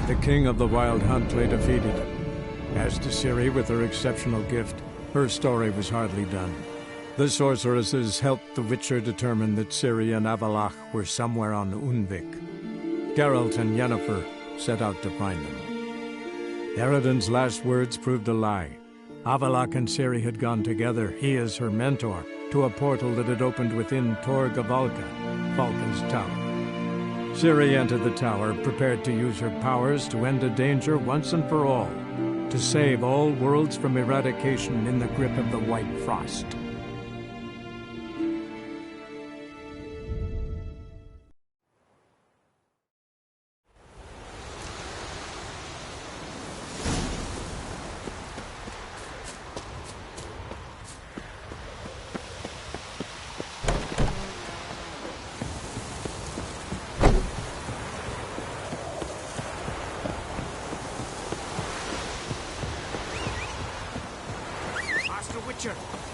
The king of the Wild Hunt lay defeated. As to Ciri with her exceptional gift, her story was hardly done. The sorceresses helped the Witcher determine that Ciri and Avalach were somewhere on Unvik. Geralt and Yennefer set out to find them. Eredin's last words proved a lie. Avalach and Ciri had gone together, he as her mentor, to a portal that had opened within Tor Gavalka, Falcon's tower. Ciri entered the tower, prepared to use her powers to end a danger once and for all, to save all worlds from eradication in the grip of the White Frost.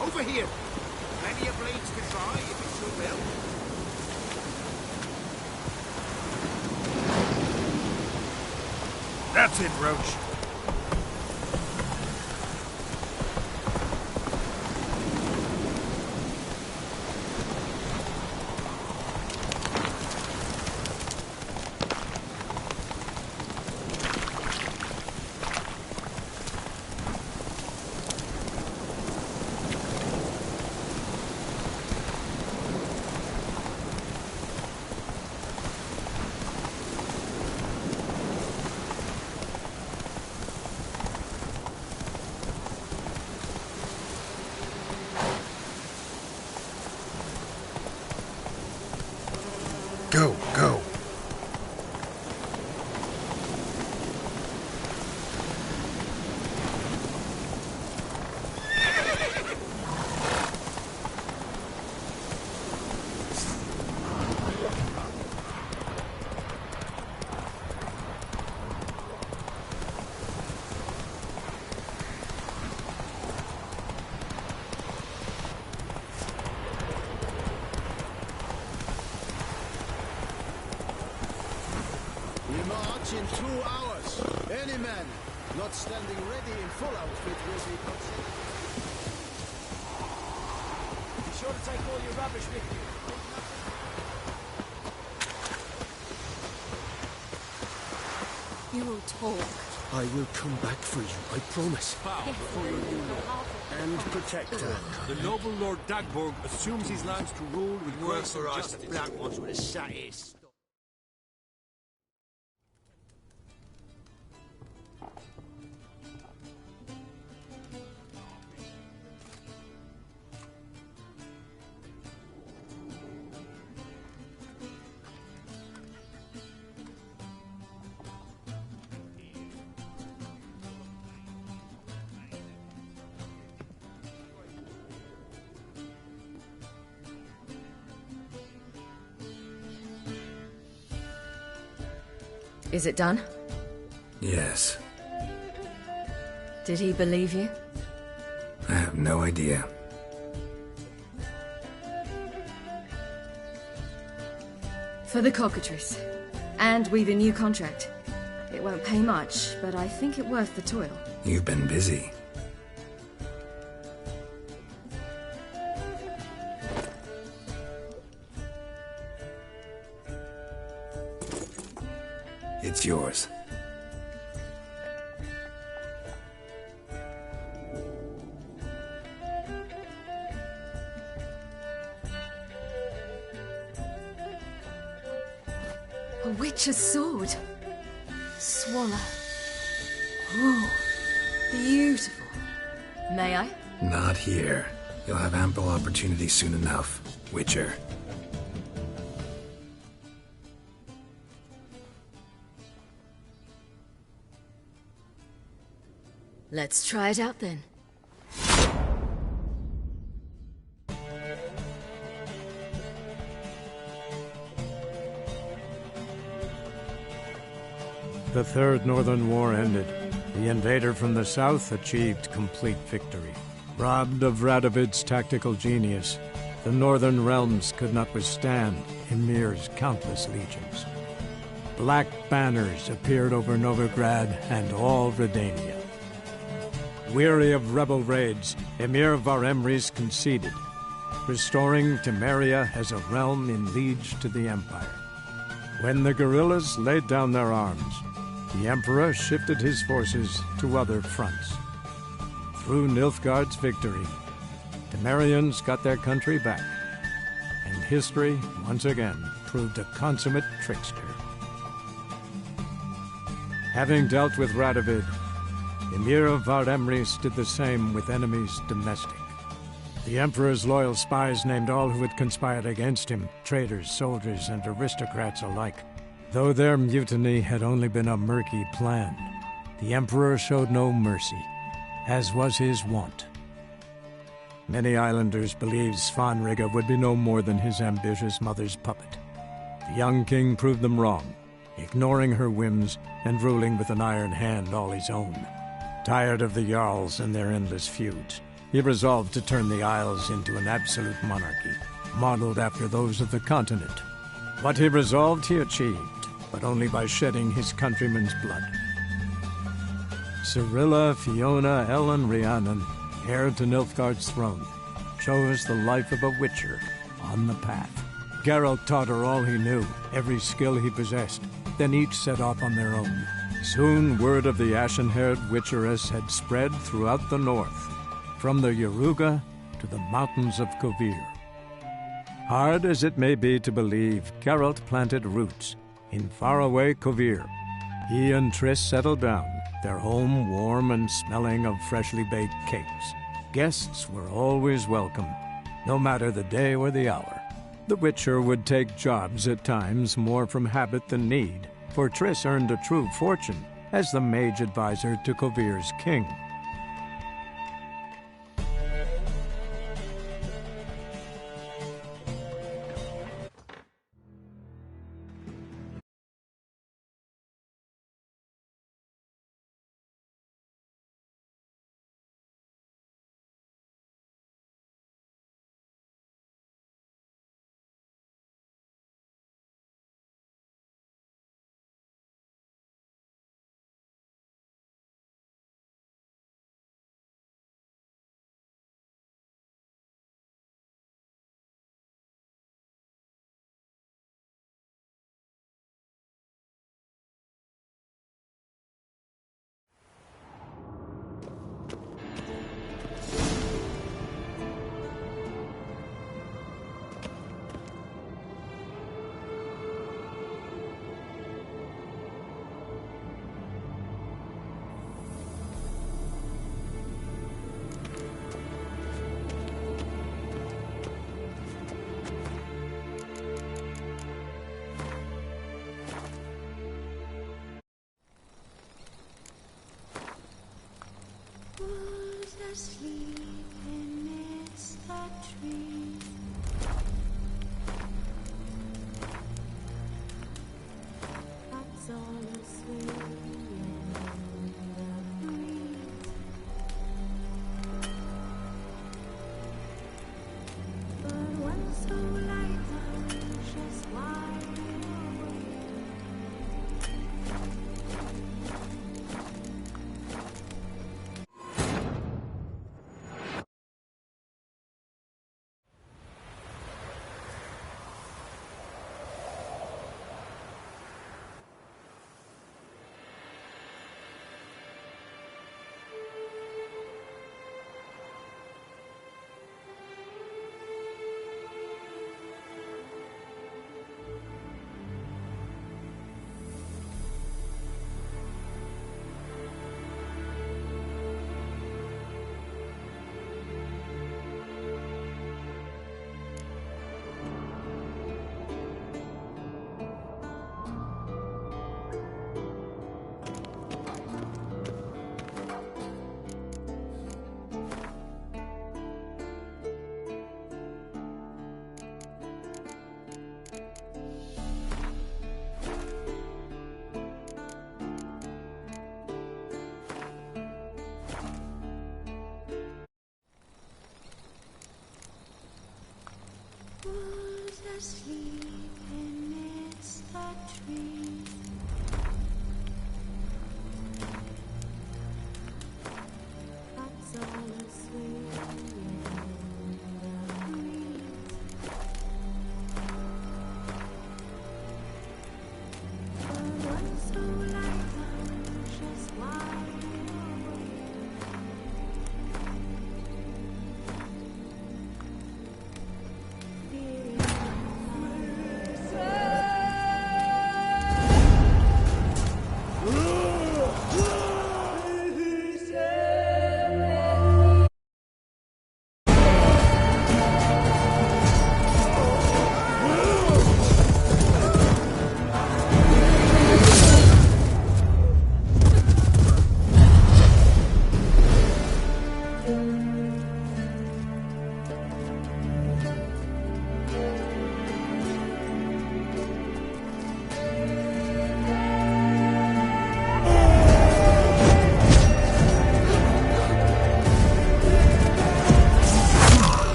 Over here! Plenty of blades to try, if it should will. That's it, Roach. Go, go. In 2 hours. Any man not standing ready in full outfit will be considered. Be sure to take all your rubbish with you. You will talk. I will come back for you, I promise. Bow before your new lord. And protect her. The noble Lord Dagborg assumes his lands to rule with grace and justice. Black ones with a satis. Is it done? Yes. Did he believe you? I have no idea. For the cockatrice. And we've a new contract. It won't pay much, but I think it worth the toil. You've been busy. It's yours. A witch's sword. Swallow. Ooh, beautiful. May I? Not here. You'll have ample opportunity soon enough, Witcher. Let's try it out then. The Third Northern War ended. The invader from the south achieved complete victory. Robbed of Radovid's tactical genius, the northern realms could not withstand Ymir's countless legions. Black banners appeared over Novigrad and all Redania. Weary of rebel raids, Emir Varemris conceded, restoring Temeria as a realm in liege to the Empire. When the guerrillas laid down their arms, the Emperor shifted his forces to other fronts. Through Nilfgaard's victory, Temerians got their country back, and history once again proved a consummate trickster. Having dealt with Radovid, Emir of Varemris did the same with enemies domestic. The Emperor's loyal spies named all who had conspired against him, traitors, soldiers, and aristocrats alike. Though their mutiny had only been a murky plan, the Emperor showed no mercy, as was his wont. Many islanders believed Svanrige would be no more than his ambitious mother's puppet. The young king proved them wrong, ignoring her whims and ruling with an iron hand all his own. Tired of the Jarls and their endless feuds, he resolved to turn the Isles into an absolute monarchy, modeled after those of the continent. What he resolved he achieved, but only by shedding his countrymen's blood. Cyrilla, Fiona, Ellen, Rhiannon, heir to Nilfgaard's throne, chose the life of a witcher on the path. Geralt taught her all he knew, every skill he possessed, then each set off on their own. Soon word of the ashen-haired witcheress had spread throughout the north, from the Yaruga to the mountains of Kovir. Hard as it may be to believe, Geralt planted roots in faraway Kovir. He and Triss settled down, their home warm and smelling of freshly baked cakes. Guests were always welcome, no matter the day or the hour. The Witcher would take jobs at times more from habit than need, for Triss earned a true fortune as the mage advisor to Kovir's king.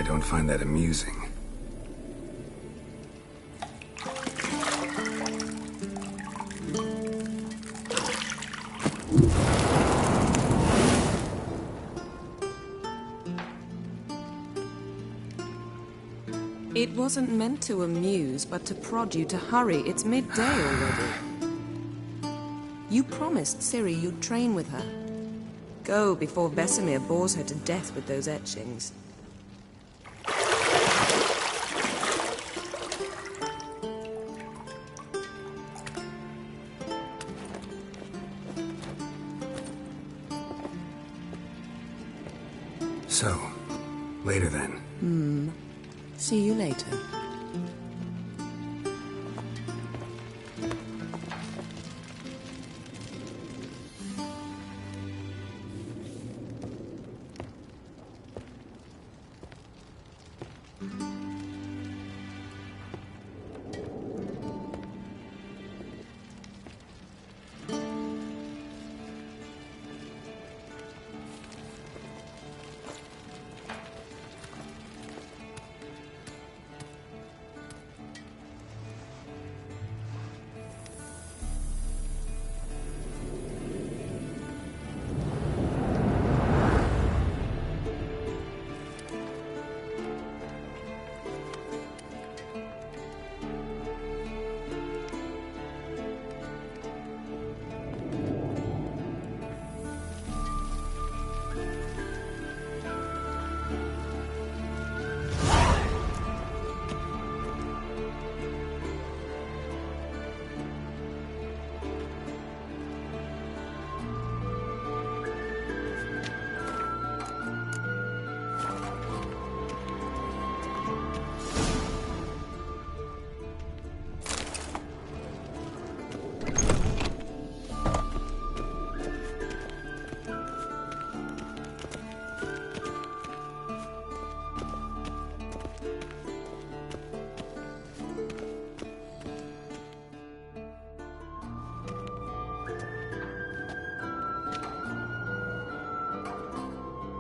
I don't find that amusing. It wasn't meant to amuse, but to prod you to hurry. It's midday already. You promised Ciri you'd train with her. Go before Vesemir bores her to death with those etchings. So, later then. See you later.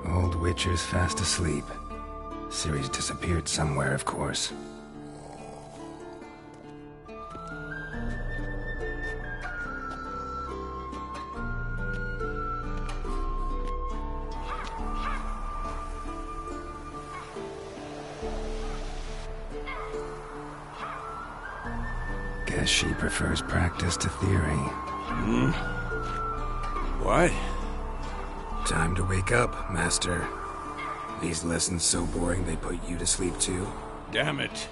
Old Witcher's fast asleep. Ciri's disappeared somewhere, of course. Guess she prefers practice to theory. What? Time to wake up, Master. These lessons so boring they put you to sleep too? Damn it.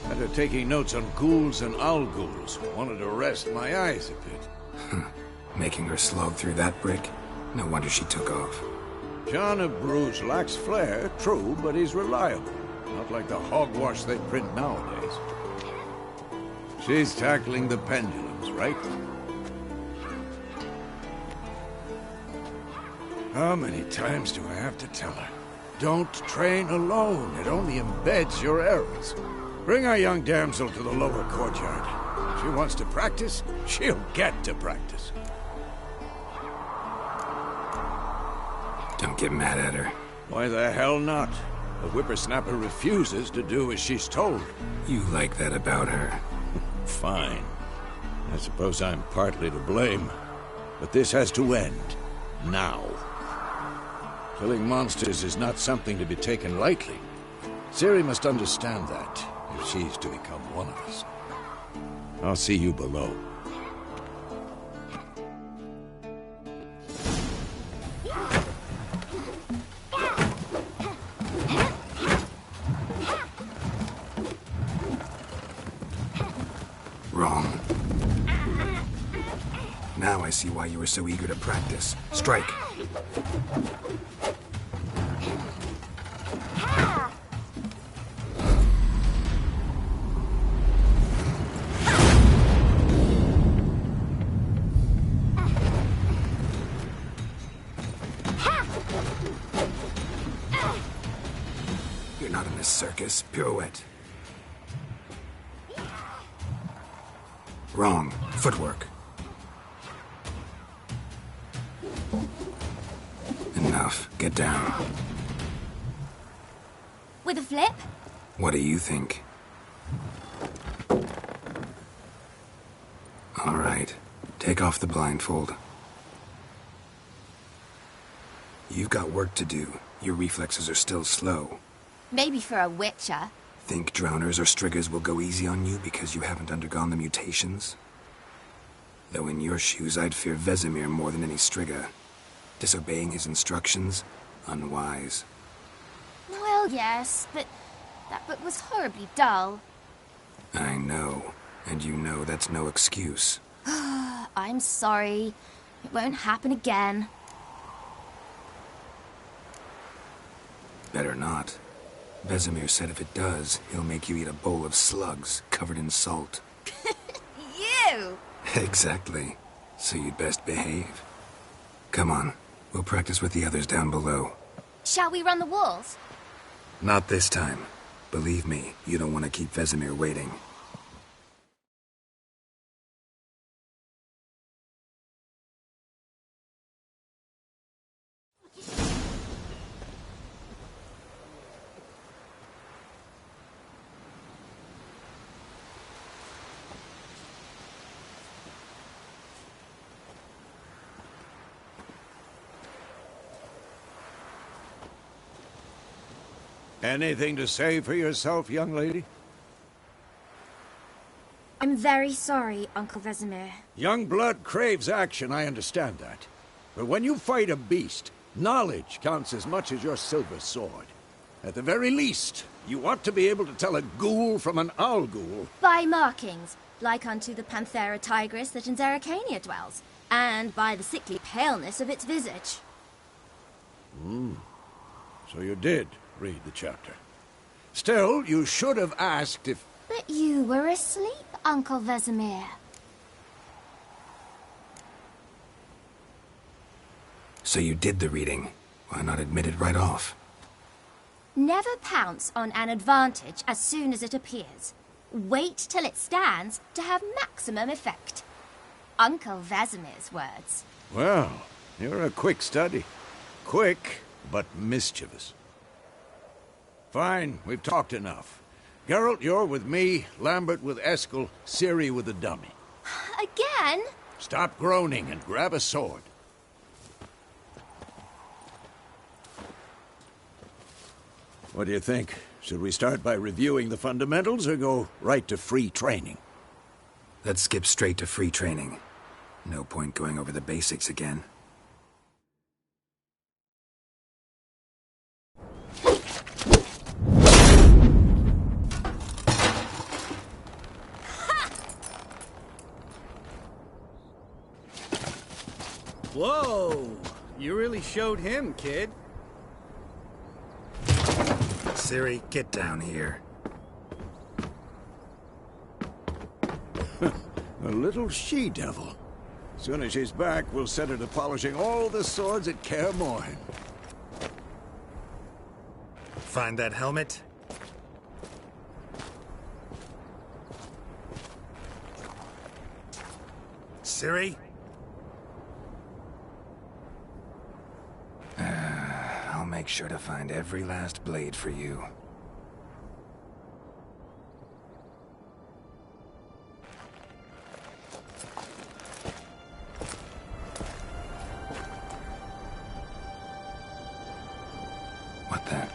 After taking notes on ghouls and owl ghouls, wanted to rest my eyes a bit. Making her slog through that brick? No wonder she took off. John of Bruges lacks flair, true, but he's reliable. Not like the hogwash they print nowadays. She's tackling the pendulums, right? How many times do I have to tell her? Don't train alone. It only embeds your errors. Bring our young damsel to the lower courtyard. If she wants to practice, she'll get to practice. Don't get mad at her. Why the hell not? The whippersnapper refuses to do as she's told. You like that about her. Fine. I suppose I'm partly to blame. But this has to end. Now. Killing monsters is not something to be taken lightly. Ciri must understand that, if she's to become one of us. I'll see you below. Wrong. Now I see why you were so eager to practice. Strike. You're not in this circus. Pirouette. Wrong. Footwork. Enough. Get down. With a flip? What do you think? All right. Take off the blindfold. You've got work to do. Your reflexes are still slow. Maybe for a witcher. Think drowners or striggers will go easy on you because you haven't undergone the mutations? Though in your shoes, I'd fear Vesemir more than any strigger. Disobeying his instructions? Unwise. Well, yes, but that book was horribly dull. I know. And you know that's no excuse. I'm sorry. It won't happen again. Better not. Vesemir said if it does, he'll make you eat a bowl of slugs covered in salt. You! Exactly. So you'd best behave. Come on. We'll practice with the others down below. Shall we run the walls? Not this time. Believe me, you don't want to keep Vesemir waiting. Anything to say for yourself, young lady? I'm very sorry, Uncle Vesemir. Young blood craves action, I understand that. But when you fight a beast, knowledge counts as much as your silver sword. At the very least, you ought to be able to tell a ghoul from an owl ghoul. By markings, like unto the Panthera tigris that in Zerrikania dwells, and by the sickly paleness of its visage. So you did read the chapter. Still, you should have asked if... But you were asleep, Uncle Vesemir. So you did the reading. Why not admit it right off? Never pounce on an advantage as soon as it appears. Wait till it stands to have maximum effect. Uncle Vesemir's words. Well, you're a quick study. Quick, but mischievous. Fine, we've talked enough. Geralt, you're with me, Lambert with Eskel, Ciri with the dummy. Again? Stop groaning and grab a sword. What do you think? Should we start by reviewing the fundamentals or go right to free training? Let's skip straight to free training. No point going over the basics again. Whoa! You really showed him, kid. Ciri, get down here. A little she-devil. Soon as she's back, we'll set her to polishing all the swords at Kaer Morhen. Find that helmet? Ciri? I'll make sure to find every last blade for you. What the?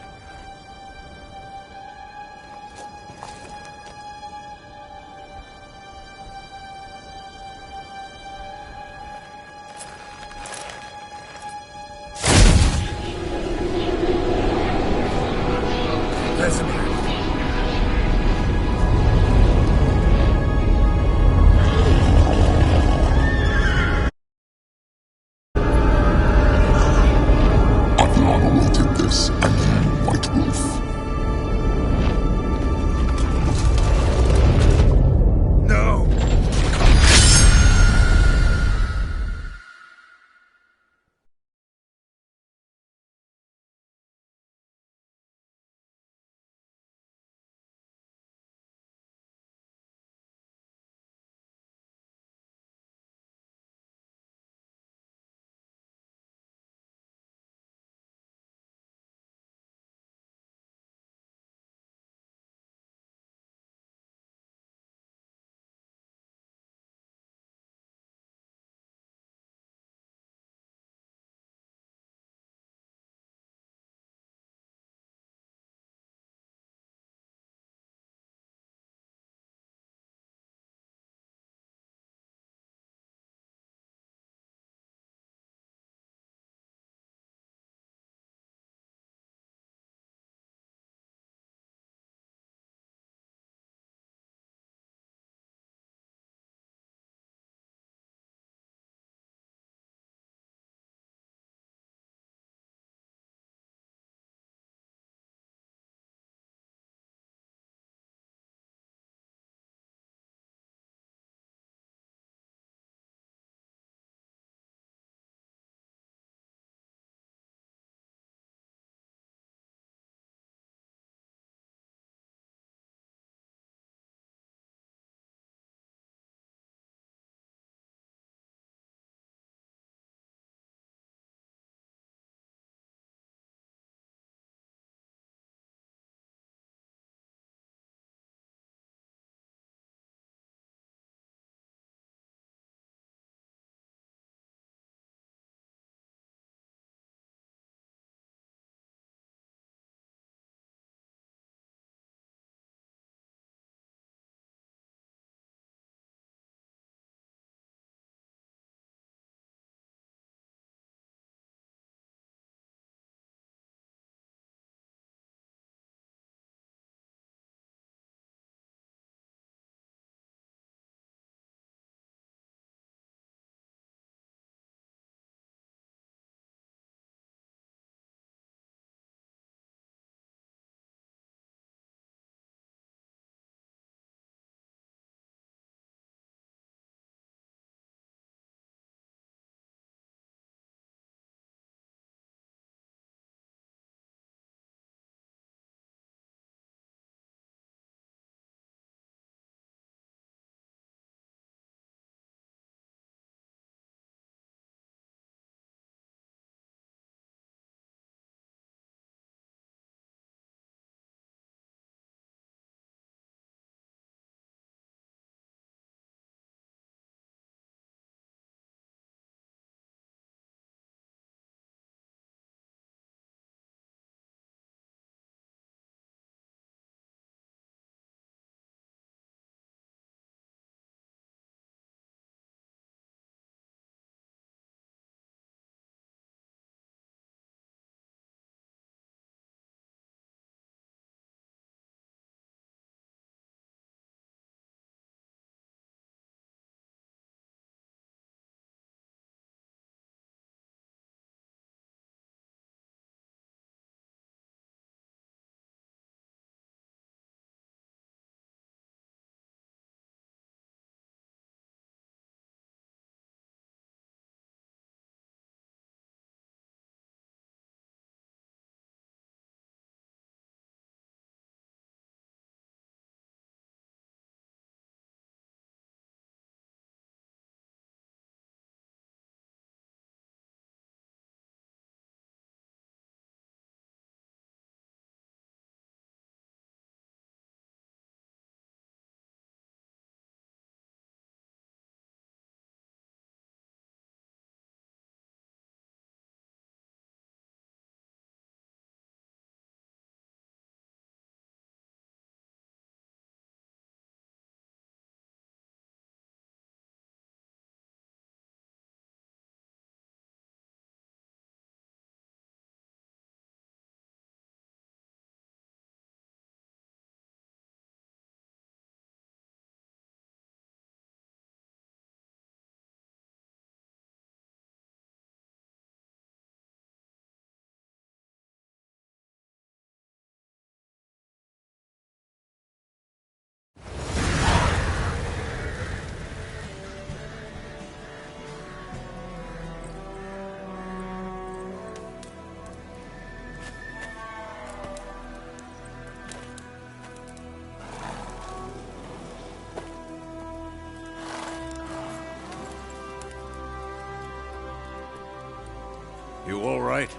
You all right?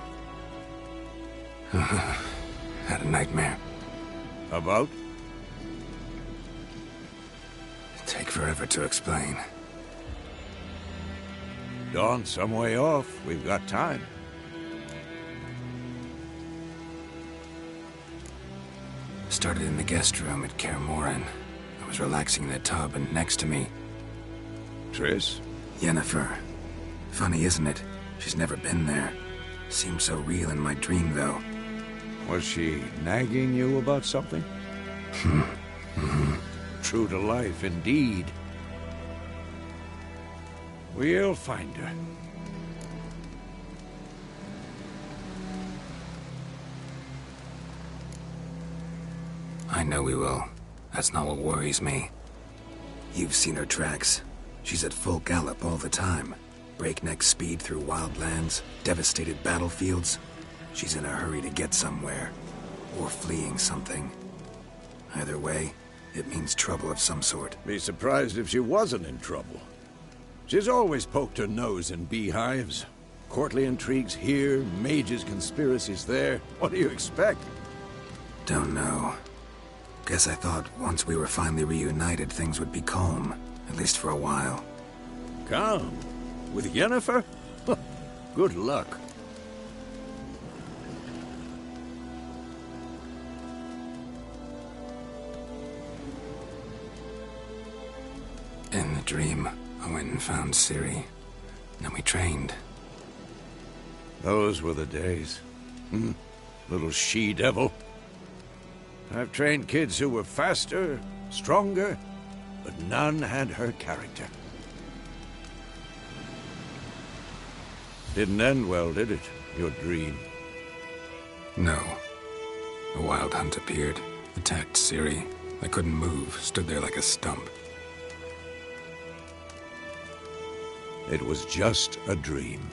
Had a nightmare. About? Take forever to explain. Dawn's some way off. We've got time. Started in the guest room at Kaer Morhen. I was relaxing in the tub, and next to me... Triss? Yennefer. Funny, isn't it? She's never been there. Seemed so real in my dream, though. Was she nagging you about something? True to life, indeed. We'll find her. I know we will. That's not what worries me. You've seen her tracks. She's at full gallop all the time. Breakneck speed through wildlands, devastated battlefields. She's in a hurry to get somewhere. Or fleeing something. Either way, it means trouble of some sort. Be surprised if she wasn't in trouble. She's always poked her nose in beehives. Courtly intrigues here, mages' conspiracies there. What do you expect? Don't know. Guess I thought once we were finally reunited, things would be calm. At least for a while. Calm? With Yennefer? Good luck. In the dream, I went and found Ciri. Then we trained. Those were the days. Little she-devil. I've trained kids who were faster, stronger, but none had her character. Didn't end well, did it? Your dream? No. A wild hunt appeared, attacked Ciri. I couldn't move, stood there like a stump. It was just a dream.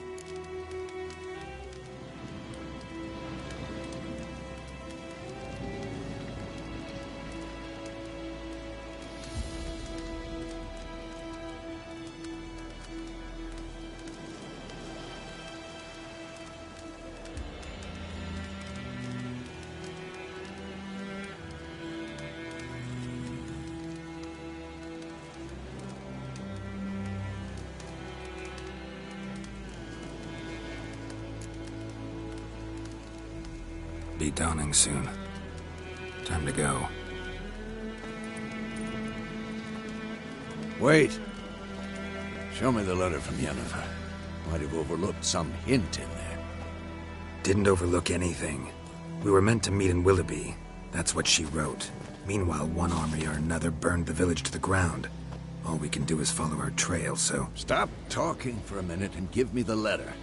Be dawning soon. Time to go. Wait. Show me the letter from Yennefer. Might have overlooked some hint in there. Didn't overlook anything. We were meant to meet in Willoughby. That's what she wrote. Meanwhile, one army or another burned the village to the ground. All we can do is follow her trail, so... Stop talking for a minute and give me the letter.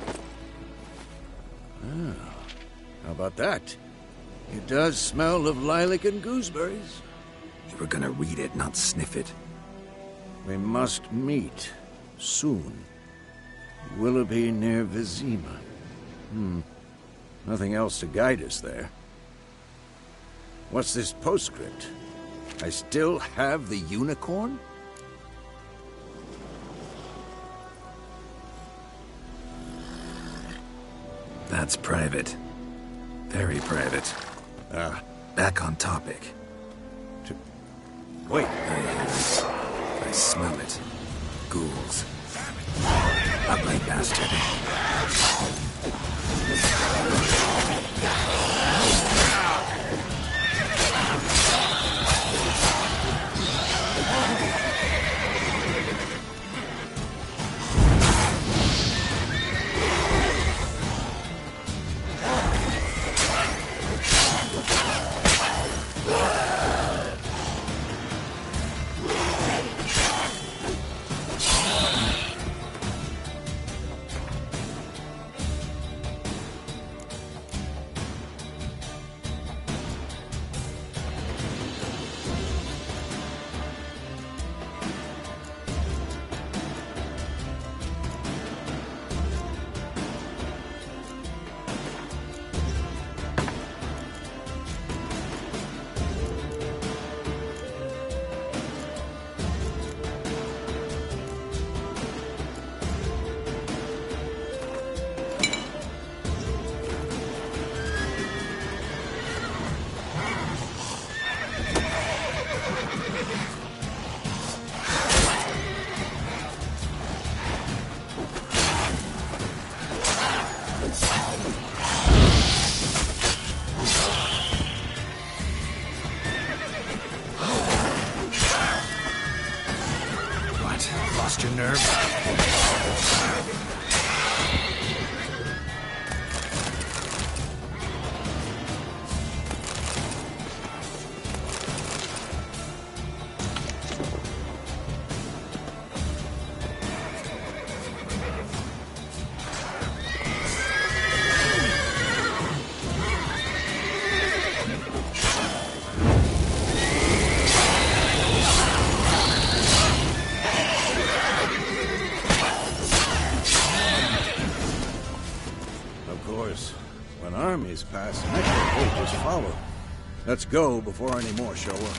Oh. How about that? It does smell of lilac and gooseberries. You were gonna read it, not sniff it. We must meet. Soon. Willoughby near Vizima. Nothing else to guide us there. What's this postscript? I still have the unicorn? That's private. Very private. Back on topic. Wait. I smell it. Ghouls. Ugly bastard. lost your nerve? When armies pass, next pages follow. Let's go before any more show up.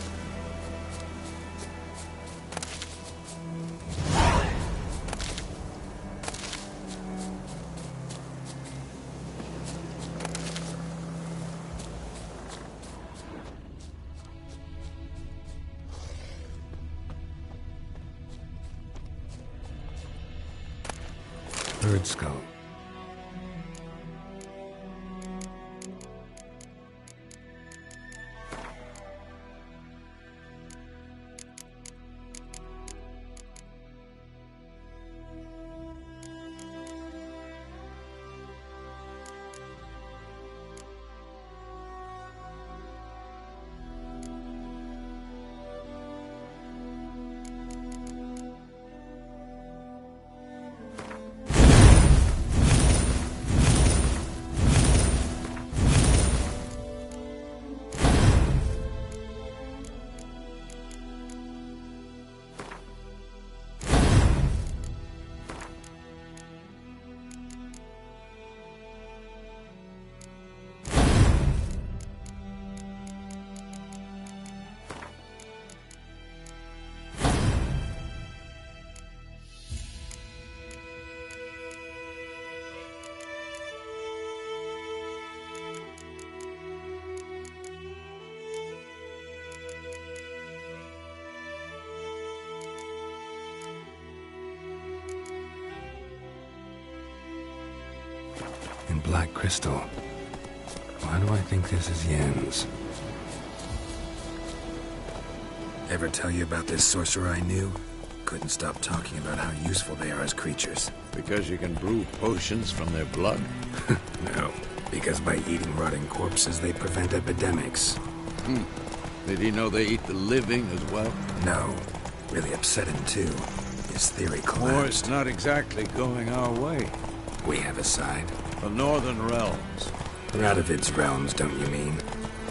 Bird skull. In black crystal. Why do I think this is Yen's? Ever tell you about this sorcerer I knew? Couldn't stop talking about how useful they are as creatures. Because you can brew potions from their blood? No, because by eating rotting corpses, they prevent epidemics. Did he know they eat the living as well? No. Really upset him, too. His theory War's collapsed. not exactly going our way. We have a side. The Northern Realms. Radovid's realms, don't you mean?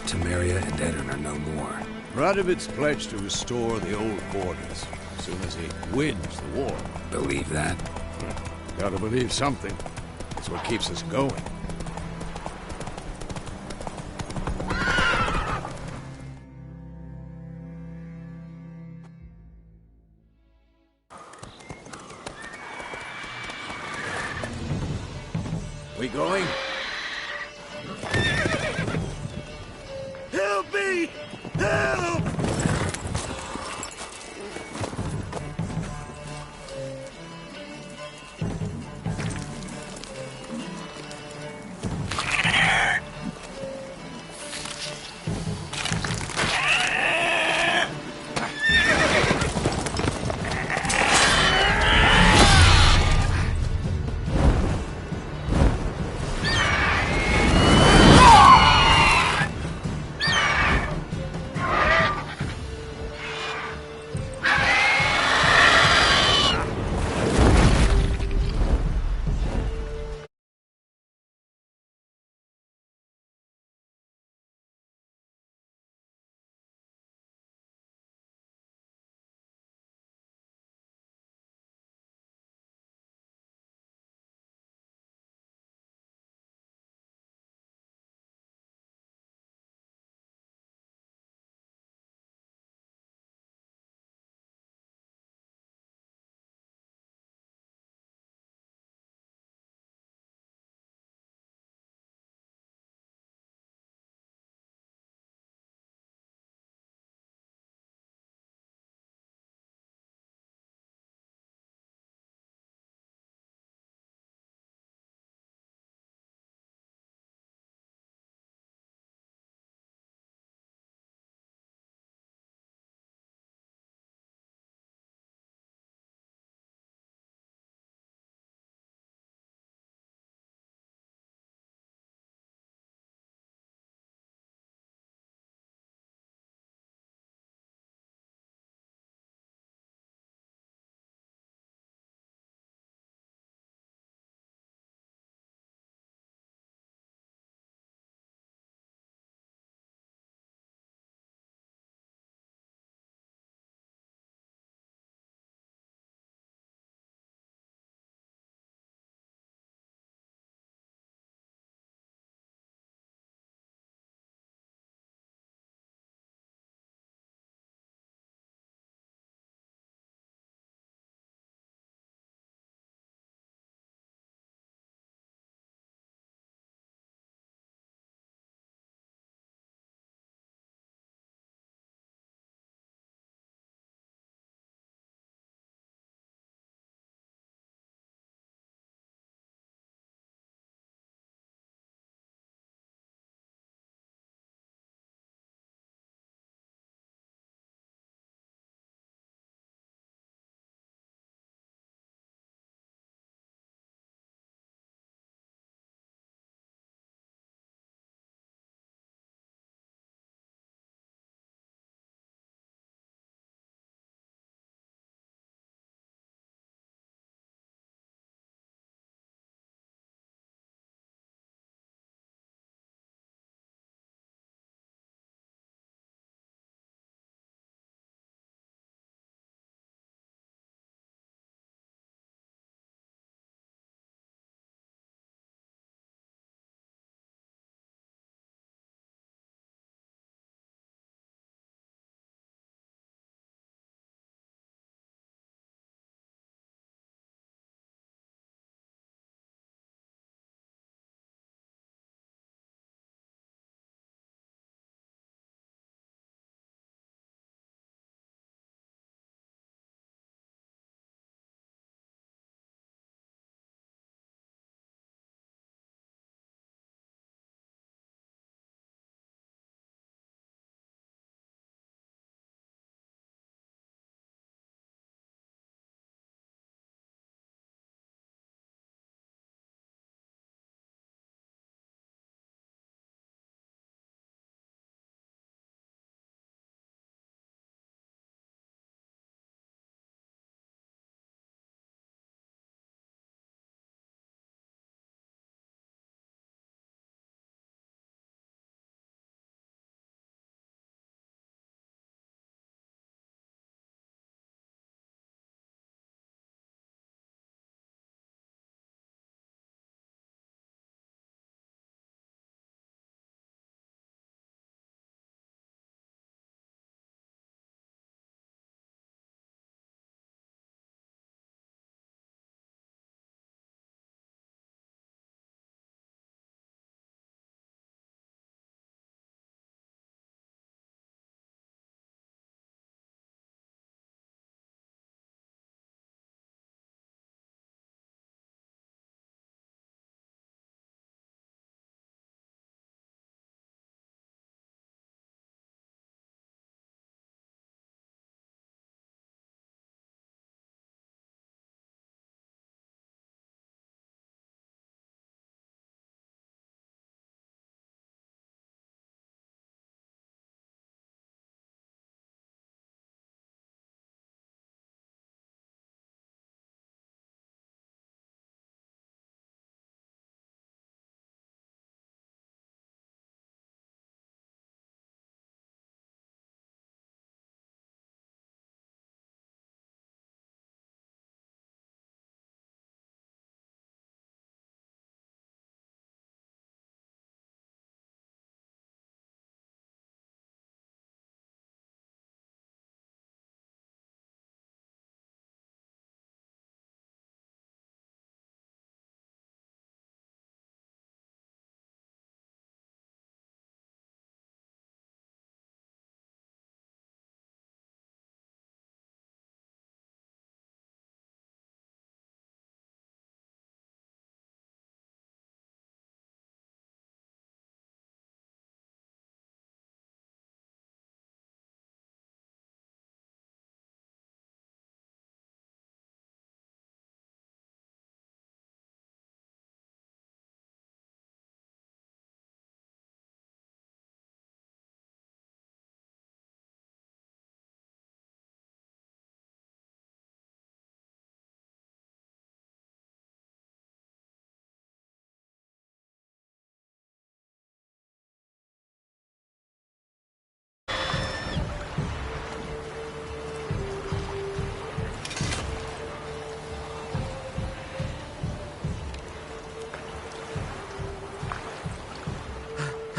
Temeria and Edirn are no more. Radovid's pledged to restore the old borders as soon as he wins the war. Believe that? Gotta believe something. It's what keeps us going. We going? Help me! Help!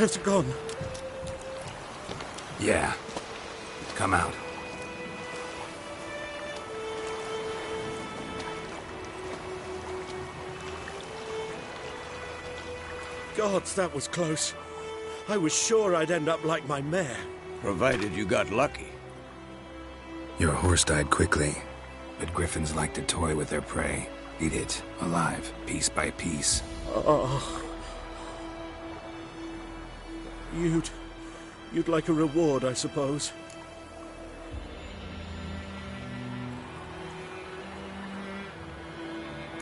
Has it gone? Yeah. Come out. Gods, that was close. I was sure I'd end up like my mare. Provided you got lucky. Your horse died quickly, but griffins like to toy with their prey. Eat it, alive, piece by piece. Oh. You'd like a reward, I suppose.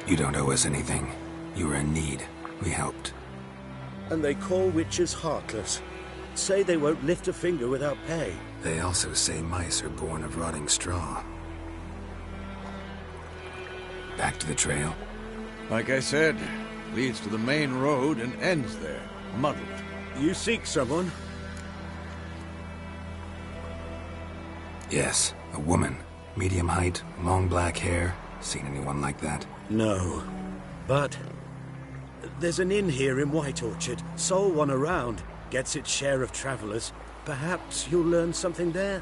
You don't owe us anything. You were in need. We helped. And they call witches heartless. Say they won't lift a finger without pay. They also say mice are born of rotting straw. Back to the trail? Like I said, leads to the main road and ends there, muddled. You seek someone? Yes, a woman. Medium height, long black hair. Seen anyone like that? No. But there's an inn here in White Orchard. Sole one around. Gets its share of travelers. Perhaps you'll learn something there?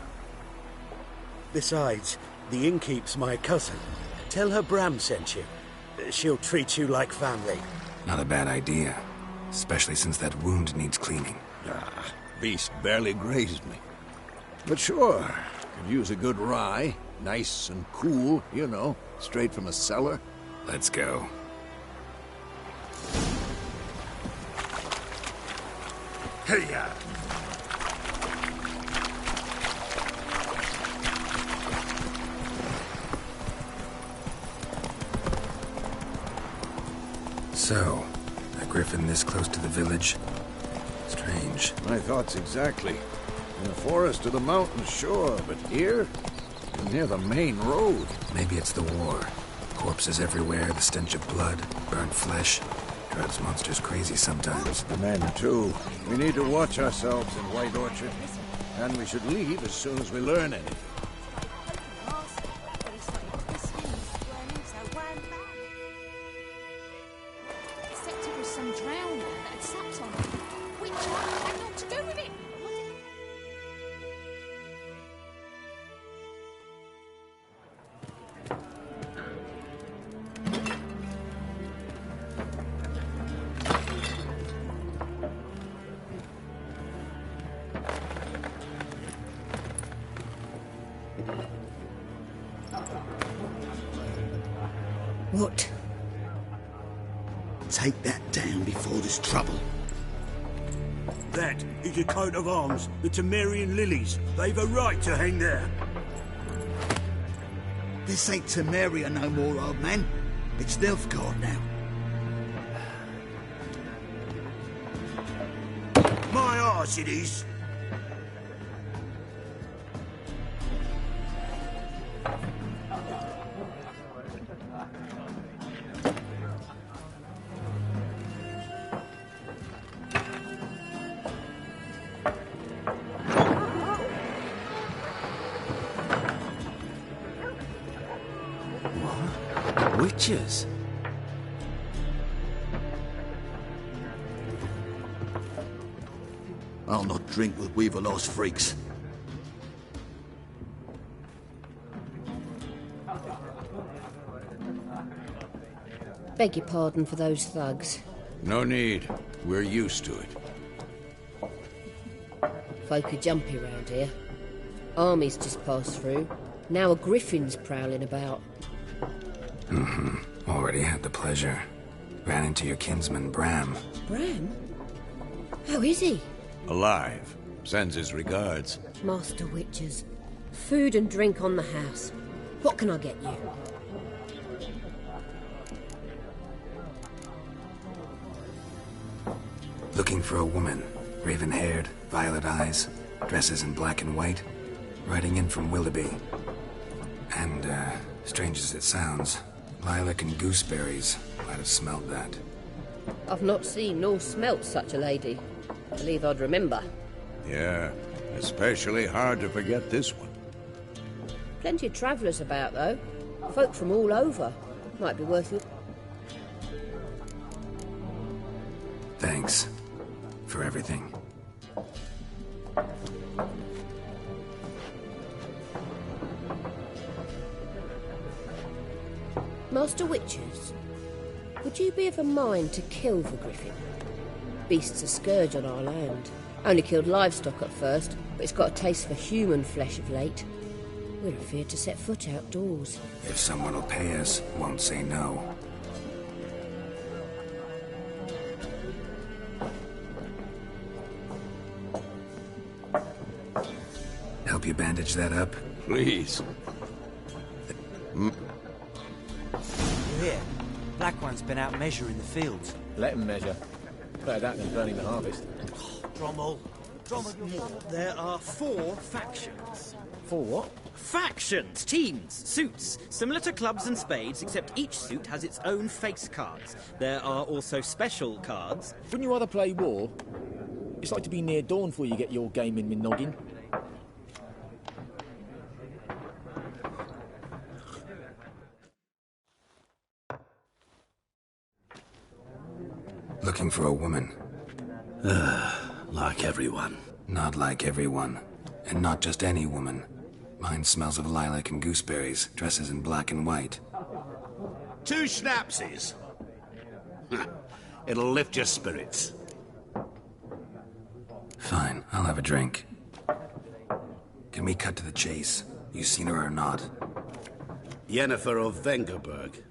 Besides, the innkeep's my cousin. Tell her Bram sent you. She'll treat you like family. Not a bad idea. Especially since that wound needs cleaning. Ah, beast barely grazed me. But sure, could use a good rye. Nice and cool, you know, straight from a cellar. Let's go. Hey-ya! So, a griffin this close to the village? Strange. My thoughts exactly. In the forest or the mountains, sure, but here? Near the main road. Maybe it's the war. Corpses everywhere, the stench of blood, burnt flesh. Drives monsters crazy sometimes. The men, too. We need to watch ourselves in White Orchard. And we should leave as soon as we learn anything. What? Take that down before there's trouble. That is a coat of arms, the Temerian lilies. They've a right to hang there. This ain't Temeria no more, old man. It's Nilfgaard now. My arse it is. Witches? I'll not drink with Weaverlost freaks. Beg your pardon for those thugs. No need. We're used to it. Folk are jumpy round here. Armies just passed through. Now a griffin's prowling about. Mm-hmm. Already had the pleasure. Ran into your kinsman, Bram. Bram? How is he? Alive. Sends his regards. Master Witches. Food and drink on the house. What can I get you? Looking for a woman. Raven-haired, violet eyes, dresses in black and white. Riding in from Willoughby. And, strange as it sounds, lilac and gooseberries. Might have smelled that. I've not seen nor smelt such a lady. Believe I'd remember. Yeah, especially hard to forget this one. Plenty of travellers about, though. Folk from all over. Might be worth it. Thanks. For everything. Master Witchers, would you be of a mind to kill the griffin? Beast's a scourge on our land. Only killed livestock at first, but it's got a taste for human flesh of late. We're afeard to set foot outdoors. If someone will pay us, won't say no. Help you bandage that up? Please. Here, Black One's been out measuring the fields. Let him measure. Better that than burning the harvest. Drommel. There are 4 factions. 4 what? Factions, teams, suits, similar to clubs and spades, except each suit has its own face cards. There are also special cards. Wouldn't you rather play war? It's like to be near dawn before you get your game in my noggin. Looking for a woman. Like everyone. Not like everyone. And not just any woman. Mine smells of lilac and gooseberries, dresses in black and white. 2 schnapsies. It'll lift your spirits. Fine, I'll have a drink. Can we cut to the chase? You seen her or not? Yennefer of Vengerberg.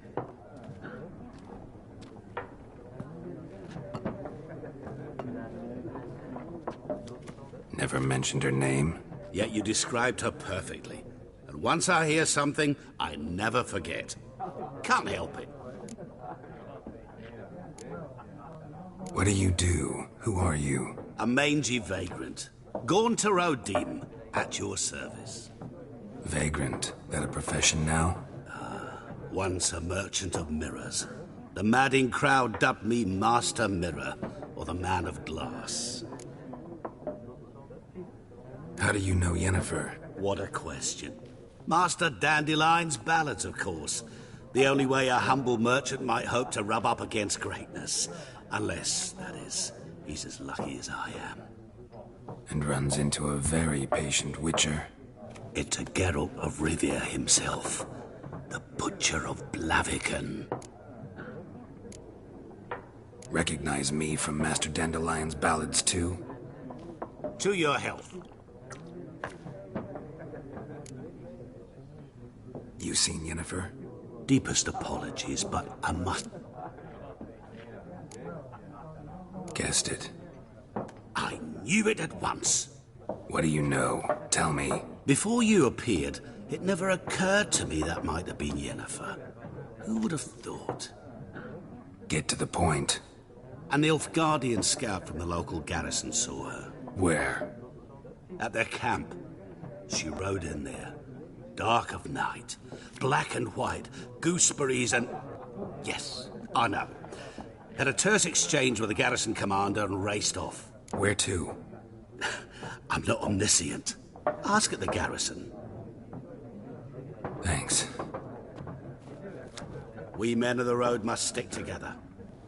Never mentioned her name. Yet you described her perfectly. And once I hear something, I never forget. Can't help it. What do you do? Who are you? A mangy vagrant. Gaunter Odim, at your service. Vagrant. That a profession now? Once a merchant of mirrors. The madding crowd dubbed me Master Mirror, or the Man of Glass. How do you know Yennefer? What a question. Master Dandelion's ballads, of course. The only way a humble merchant might hope to rub up against greatness. Unless, that is, he's as lucky as I am. And runs into a very patient witcher. Into Geralt of Rivia himself. The Butcher of Blaviken. Recognize me from Master Dandelion's ballads, too? To your health. You seen Yennefer? Deepest apologies, but I must... Guessed it. I knew it at once. What do you know? Tell me. Before you appeared, it never occurred to me that might have been Yennefer. Who would have thought? Get to the point. An Nilfgaardian scout from the local garrison saw her. Where? At their camp. She rode in there. Dark of night. Black and white. Gooseberries and... Yes, I know. Had a terse exchange with the garrison commander and raced off. Where to? I'm not omniscient. Ask at the garrison. Thanks. We men of the road must stick together.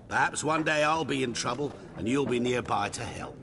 Perhaps one day I'll be in trouble and you'll be nearby to help.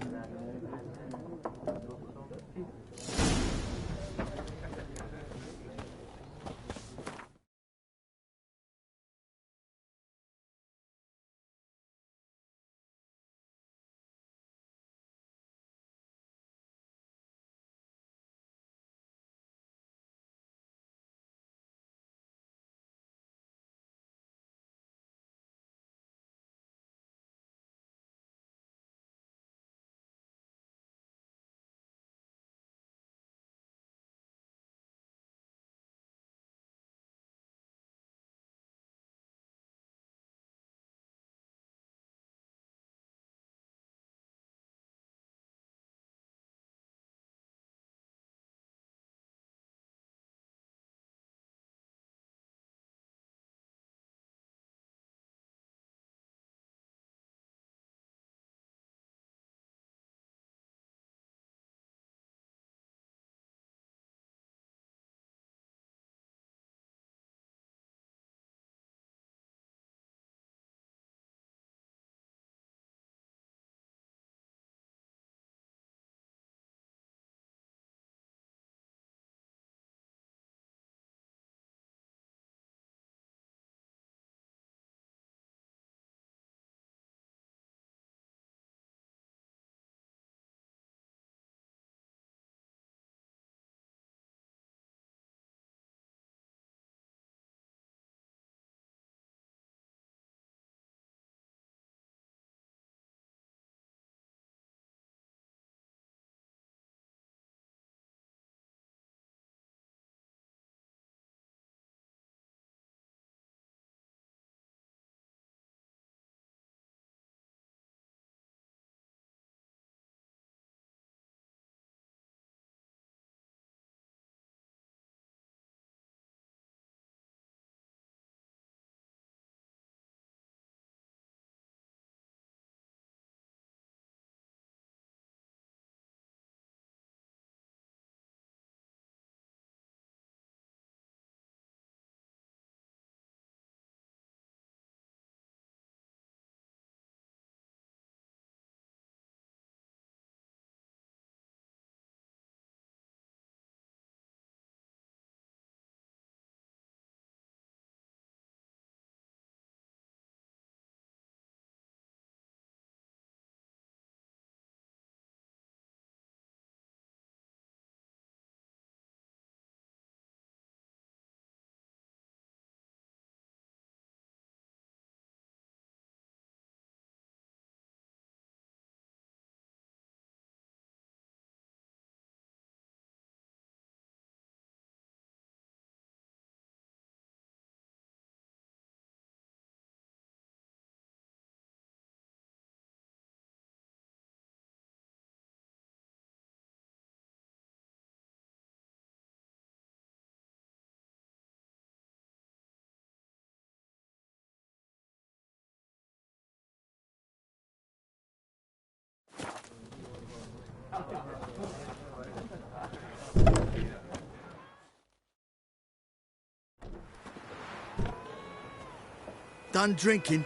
Done drinking?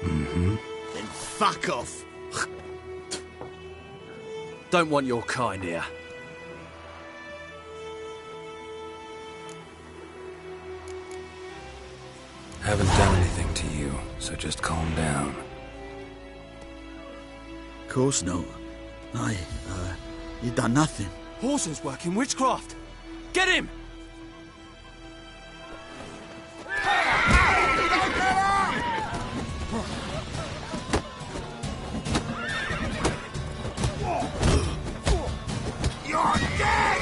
Mm-hmm. Then fuck off. Don't want your kind here. Haven't done anything to you, so just calm down. Course not. You done nothing. Horson's working witchcraft. Get him! You're dead!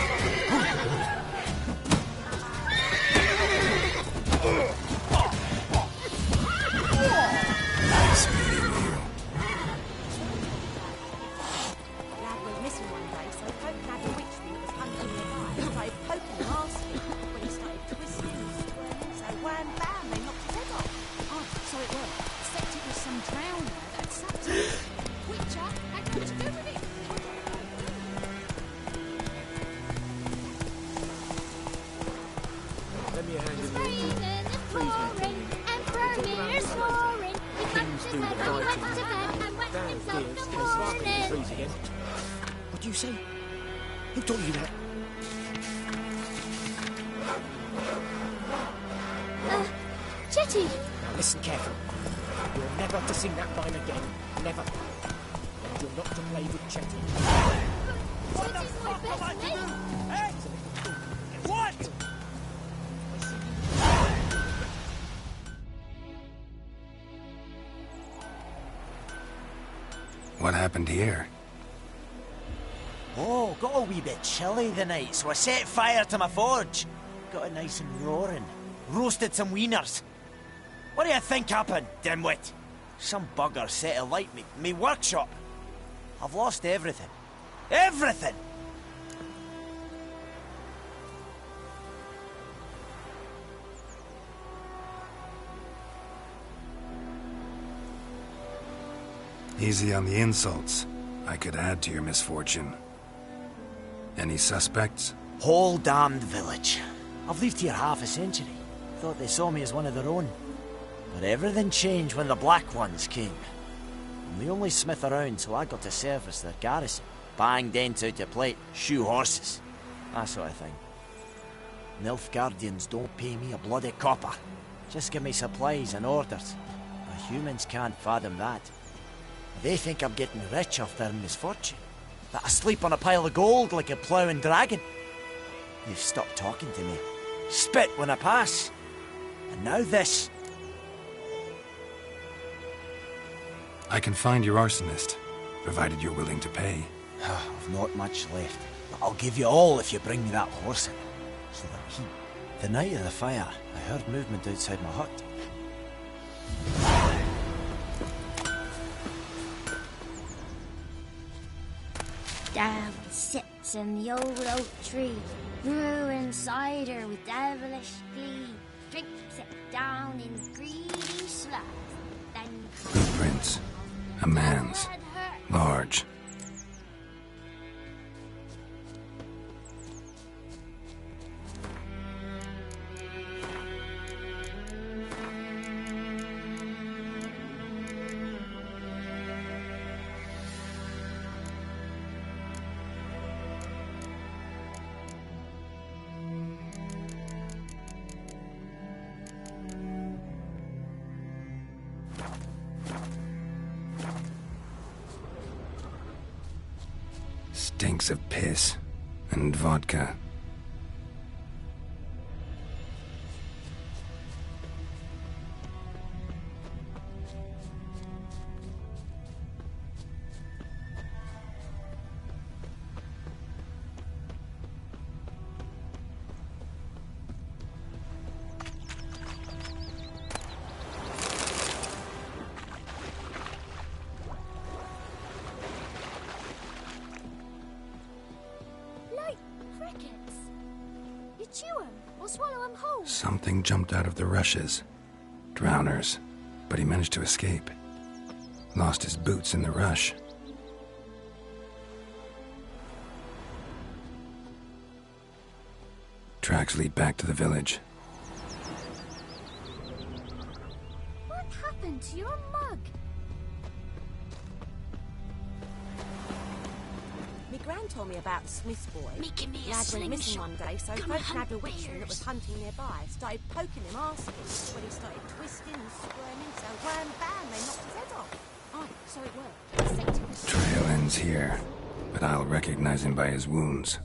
Nice meeting you. Lad was missing one day, so Pope had a witch thing that was under nearby. Started poking and asking when he started twisting and squirming, so wham bam, they knocked his head off. Oh, so it was. Except it was some drowner that had sucked him. Witcher had nothing to do with it. Let me hand you Raining and pouring, and Vermeer's snoring. He Kings do the went to fighting. bed and wet Damn himself gears, in can the spark in the morning. trees again. What do you say? Who told you that? Chetty! Now listen carefully. You're never to sing that line again. Never. And you're not to play with Chetty. Chetty's my best mate! What? What happened here? Oh, got a wee bit chilly the night, so I set fire to my forge. Got it nice and roaring. Roasted some wieners. What do you think happened, dimwit? Some bugger set alight me workshop. I've lost everything. Everything! Easy on the insults. I could add to your misfortune. Any suspects? Whole damned village. I've lived here half a century. Thought they saw me as one of their own. But everything changed when the Black Ones came. I'm the only smith around, so I got to service their garrison. Bang dents out of plate, shoe horses. That sort of thing. Nilfgaardians don't pay me a bloody copper. Just give me supplies and orders. But humans can't fathom that. They think I'm getting rich off their misfortune. That I sleep on a pile of gold like a ploughing dragon. They've stopped talking to me. Spit when I pass. And now this. I can find your arsonist, provided you're willing to pay. I've not much left, but I'll give you all if you bring me that horse in. So that he... The night of the fire, I heard movement outside my hut. Down sits in the old oak tree, brewing cider with devilish glee. Drinks it down in greedy slugs, then Footprints. A man's. Large. Stinks of piss and vodka. Chew 'em or swallow 'em whole. Something jumped out of the rushes. Drowners. But he managed to escape. Lost his boots in the rush. tracks lead back to the village. What happened to your mug? Me gran told me about the Smith's boy. Making me a Lad went missing slingshot. one day, so Come folk hunt nabbed a witchman that bears. was hunting nearby. Started poking him, asking. When he started twisting and squirming, so wham bam, they knocked his head off. Oh, so it worked. Trail ends here, but I'll recognize him by his wounds.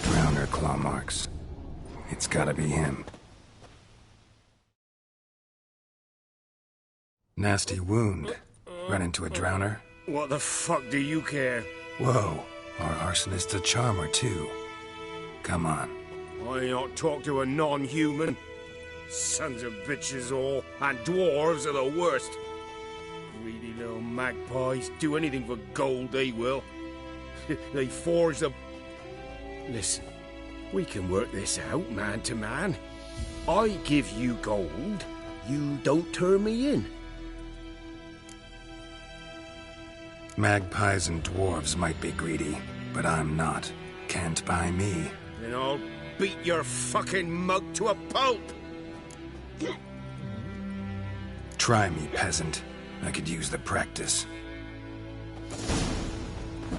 Drowner claw marks. It's gotta be him. Nasty wound. Run into a drowner? What the fuck do you care? Whoa, our arsonist's a charmer too. Come on. I not talk to a non-human. Sons of bitches all, and dwarves are the worst. Greedy little magpies do anything for gold, they will. They forge the... Listen, we can work this out, man to man. I give you gold, you don't turn me in. Magpies and dwarves might be greedy, but I'm not. Can't buy me. Then I'll beat your fucking mug to a pulp! Try me, peasant. I could use the practice.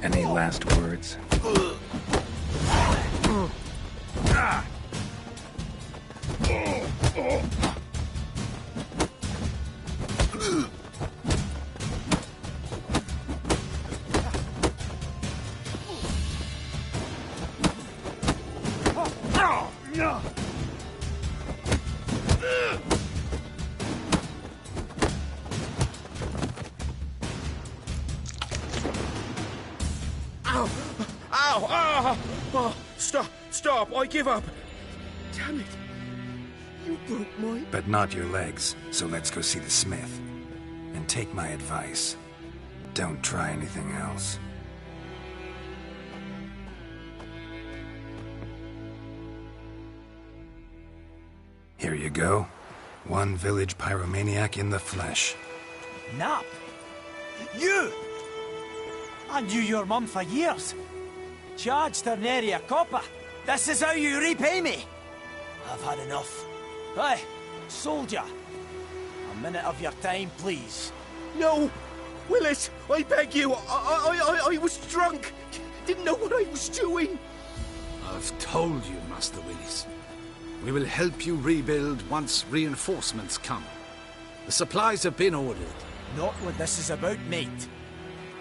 Any last words? Ow! Ow! Ah! Oh, stop! I give up! Damn it! You broke my... But not your legs, so let's go see the smith. And take my advice. Don't try anything else. Here you go. One village pyromaniac in the flesh. Nap? You! I knew your mum for years. Charged her nary a copper. This is how you repay me. I've had enough. Hey, soldier. A minute of your time, please. No! Willis, I beg you! I was drunk! Didn't know what I was doing! I've told you, Master Willis. We will help you rebuild once reinforcements come. The supplies have been ordered. Not what this is about, mate.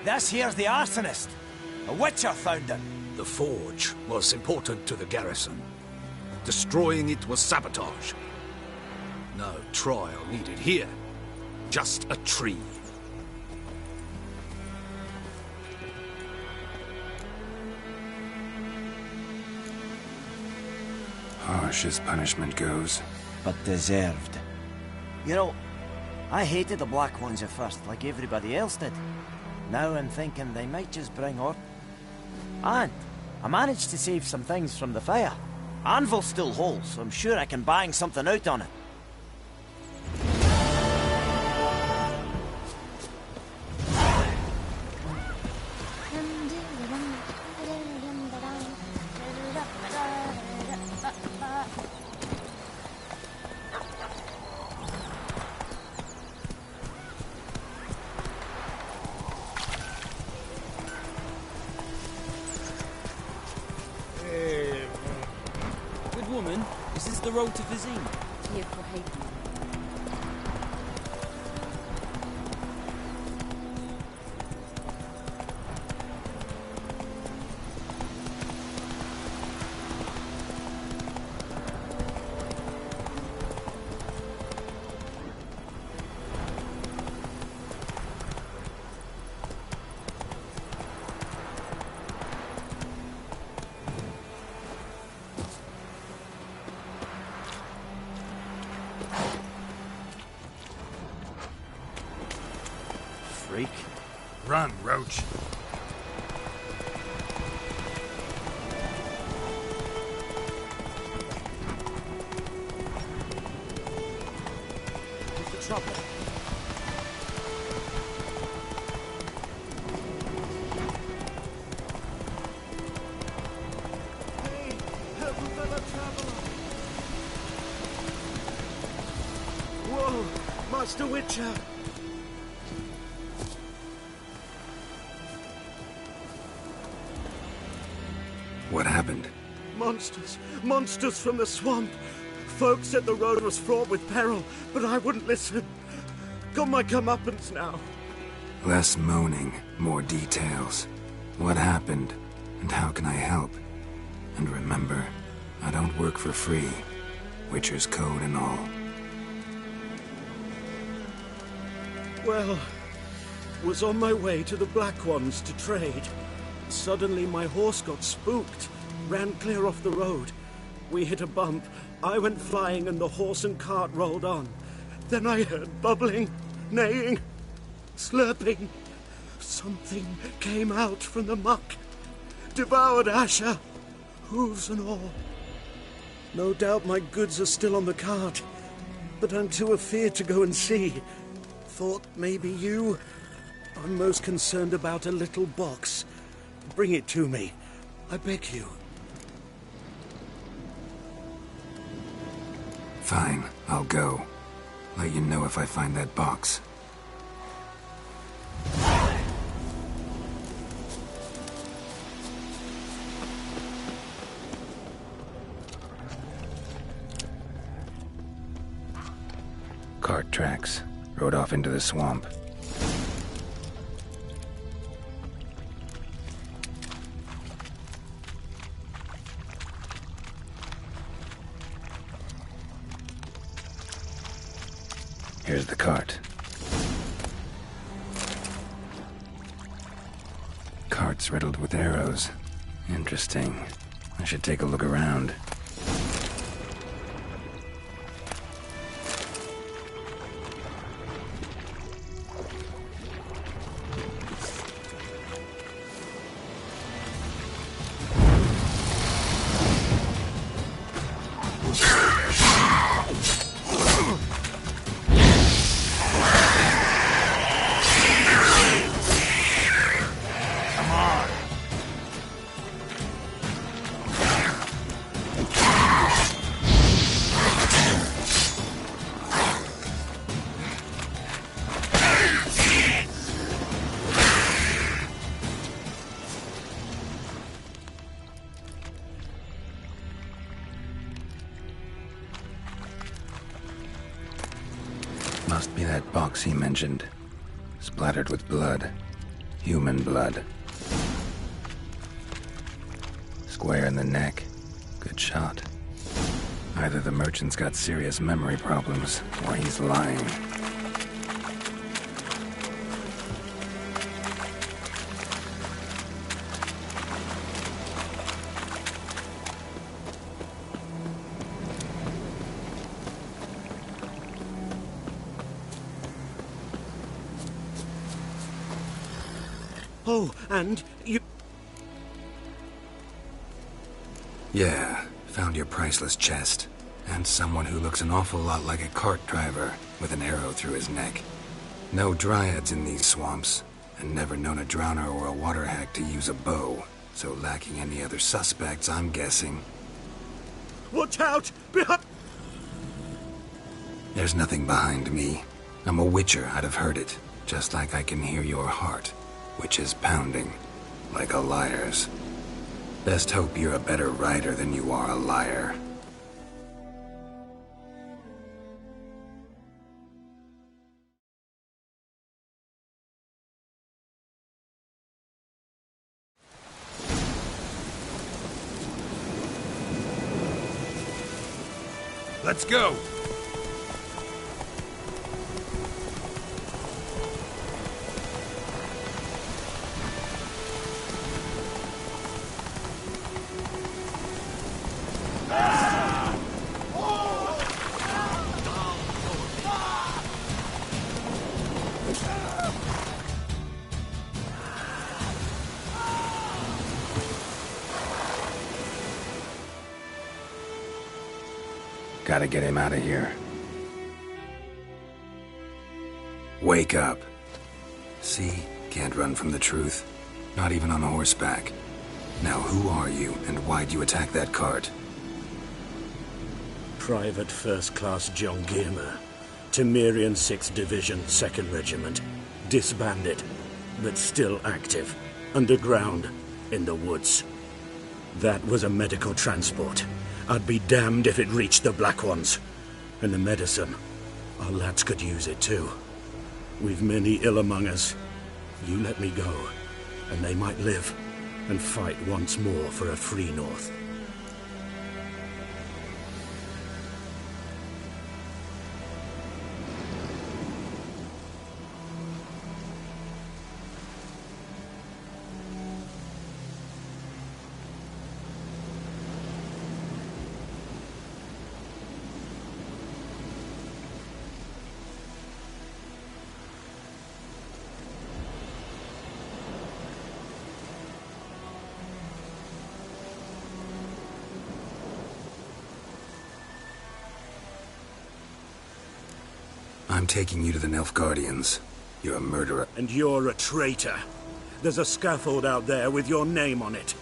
This here's the arsonist. A witcher found him. The forge was important to the garrison. Destroying it was sabotage. No trial needed here. Just a tree. Harsh as punishment goes. But deserved. You know, I hated the Black Ones at first, like everybody else did. Now I'm thinking they might just bring order. And I managed to save some things from the fire. Anvil's still whole, so I'm sure I can bang something out on it. Good woman, is this the road to Vizine? Here for Hayden. Freak. Run, Roach. What's the trouble? Master Witcher! What happened? Monsters! Monsters from the swamp! Folks said the road was fraught with peril, but I wouldn't listen. Got my comeuppance now. Less moaning, more details. What happened, and how can I help? And remember, I don't work for free. Witcher's code and all. Well, was on my way to the Black Ones to trade. Suddenly my horse got spooked, ran clear off the road. We hit a bump, I went flying and the horse and cart rolled on. Then I heard bubbling, neighing, slurping. Something came out from the muck, devoured Asher, hooves and all. No doubt my goods are still on the cart, but I'm too afeard to go and see. Thought maybe you... I'm most concerned about a little box. Bring it to me, I beg you. Fine, I'll go. Let you know if I find that box. Cart tracks. Rode off into the swamp. Here's the cart. Cart's riddled with arrows. Interesting. I should take a look around. Must be that box he mentioned. Splattered with blood. Human blood. Square in the neck. Good shot. Either the merchant's got serious memory problems, or he's lying. Oh, and you... Yeah, found your priceless chest. And someone who looks an awful lot like a cart driver, with an arrow through his neck. No dryads in these swamps, and never known a drowner or a water hack to use a bow. So lacking any other suspects, I'm guessing. Watch out! Behind... There's nothing behind me. I'm a witcher, I'd have heard it. Just like I can hear your heart, which is pounding, like a liar's. Best hope you're a better rider than you are a liar. Let's go! Gotta get him out of here. Wake up. See? Can't run from the truth. Not even on horseback. Now who are you, and why'd you attack that cart? Private First Class John Giermer. Temerian 6th Division, 2nd Regiment. Disbanded, but still active. Underground, in the woods. That was a medical transport. I'd be damned if it reached the Black Ones. And the medicine, our lads could use it too. We've many ill among us. You let me go, and they might live and fight once more for a free North. I'm taking you to the Nilfgaardians. You're a murderer. And you're a traitor. There's a scaffold out there with your name on it.